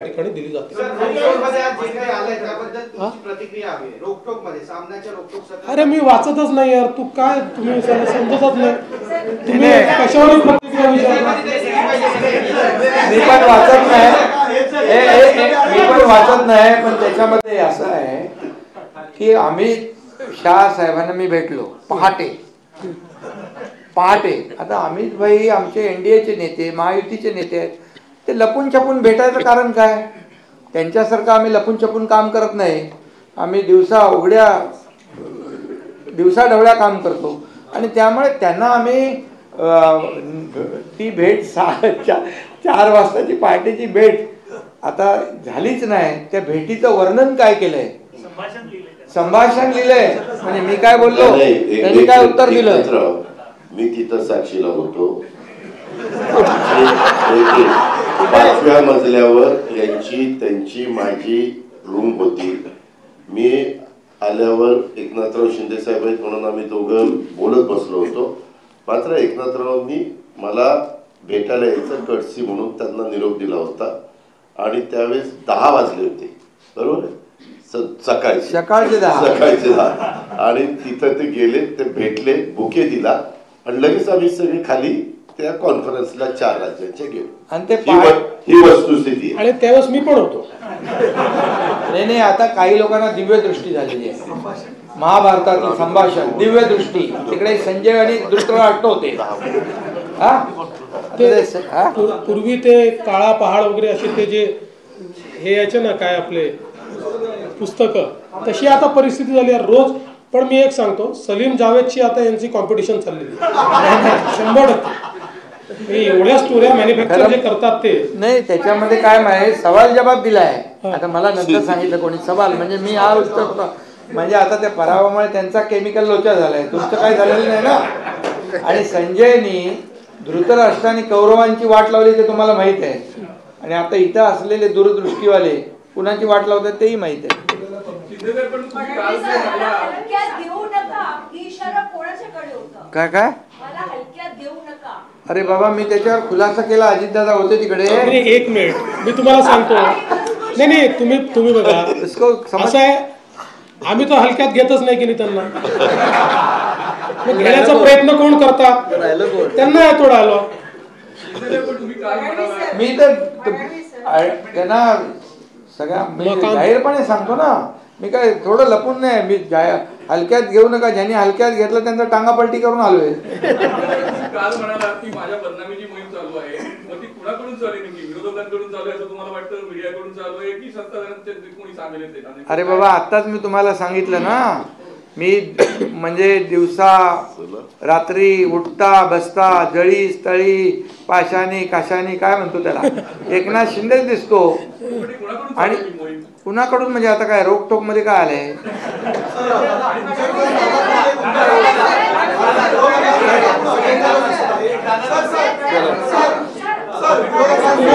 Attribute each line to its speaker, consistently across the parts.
Speaker 1: ठिकाणी दिली जाते। अरे मी वाचतच नाही यार, तू काय तुम्ही समजतच नाही, तुम्ही कशावर प्रतिक्रिया विचारता?
Speaker 2: मी पण वाचत नाही, पण त्याच्यामध्ये असं आहे की अमित शाह साहेबांना मी भेटलो पहाटे। आता अमित भाई आमचे एनडीएचे नेते, महायुतीचे नेते आहेत, ते लपून छपून भेटायचं कारण काय? त्यांच्यासारखं आम्ही लपून छपून काम करत नाही। आम्ही दिवसा ढवळ्या काम करतो आणि त्यामुळे त्यांना आम्ही ती भेट 4 वाजताची पहाटेची भेट आता झालीच नाही। त्या भेटीचं वर्णन काय केलंय? संभाषण लिहिलंय। म्हणजे मी काय बोललो, त्यांनी काय उत्तर दिलं?
Speaker 3: मी तिथं साक्षीला होतो। 5व्या मजल्यावर त्यांची माझी रूम होती। मी आल्यावर एकनाथराव शिंदे साहेब आहेत म्हणून आम्ही दोघं बोलत बसलो होतो। मात्र एकनाथरावांनी मला भेटायला यायचं कटसी म्हणून त्यांना निरोप दिला होता आणि त्यावेळेस 10 वाजले होते, बरोबर? सकाळचे 10 आणि तिथं ते गेले, ते भेटले, बुके दिला आणि लगेच आम्ही सगळे खाली त्या कॉन्फरन्सला 4 राज्यांचे गेलो
Speaker 2: आणि ते
Speaker 3: ही वस्तुस्थिती
Speaker 1: आणि त्यावेळेस मी पण होतो।
Speaker 2: नाही, आता काही लोकांना दिव्य दृष्टी झालेली आहे। महाभारतातील संभाषण दिव्य दृष्टी, तिकडे संजय आणि धृतराष्ट्र होते।
Speaker 1: पूर्वी ते काळा पहाड वगैरे असे ते जे हे यायचे ना, काय आपले पुस्तकं, तशी आता परिस्थिती झाली आहे रोज। पण मी एक सांगतो, सलीम जावेदची आता यांची कॉम्पिटिशन चाललेली 100%। एवढ्या स्टोऱ्या मॅन्युफॅक्चर जे करतात ते
Speaker 2: नाही, त्याच्यामध्ये काय आहे, सवाल जवाब दिलाय। आता मला नंतर सांगितलं कोणी सवाल, म्हणजे मी हा उत्तर, म्हणजे आता त्या पराभवामुळे त्यांचा केमिकल लोचा झालाय, तुमचं काय झालेलं नाही ना। आणि संजयनी धृतराष्ट्राने कौरवांची वाट लावली ते तुम्हाला माहित आहे, आणि आता इथं असलेले दूरदृष्टीवाले कुणाची वाट लावतात तेही माहित आहे। काय अरे बाबा, मी त्याच्यावर खुलासा केला, अजितदादा होते तिकडे।
Speaker 1: 1 मिनिट मी तुम्हाला सांगतो। नाही, तुम्ही बघा, असं आहे, आम्ही तो हलक्यात घेतच नाही की नाही त्यांना। घेण्याचा प्रयत्न कोण करतात? त्यांना आहे थोडा आलो।
Speaker 2: मी तर त्यांना सगळ्या जाहीरपणे सांगतो ना, मी काय थोडं लपून नाही, मी हलक्यात घेऊ नका, ज्यांनी हलक्यात घेतलं त्यांचा टांगा पलटी करून आलोय।
Speaker 4: काल म्हणाला की माझ्या बदनामीची मोहीम चालू आहे, मग ती कुणाकडून चालू आहे? नेमकी विरोधकांकडून चालू आहे असं तुम्हाला वाटतं, मीडियाकडून चालू आहे की सत्ताधाऱ्यांचे कोणी सामील आहेत?
Speaker 2: अरे बाबा, आताच मी तुम्हाला सांगितलं ना, मी म्हणजे दिवसा रात्री उठता बसता जळी स्थळी पाशानी काशानी काय म्हणतो त्याला, एकनाथ शिंदेच दिसतो। आणि कुणाकडून म्हणजे आता काय रोकटोक मध्ये काय आलंय?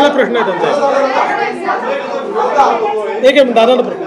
Speaker 1: प्रश्न आहे त्यांचा, एक दादा प्रश्न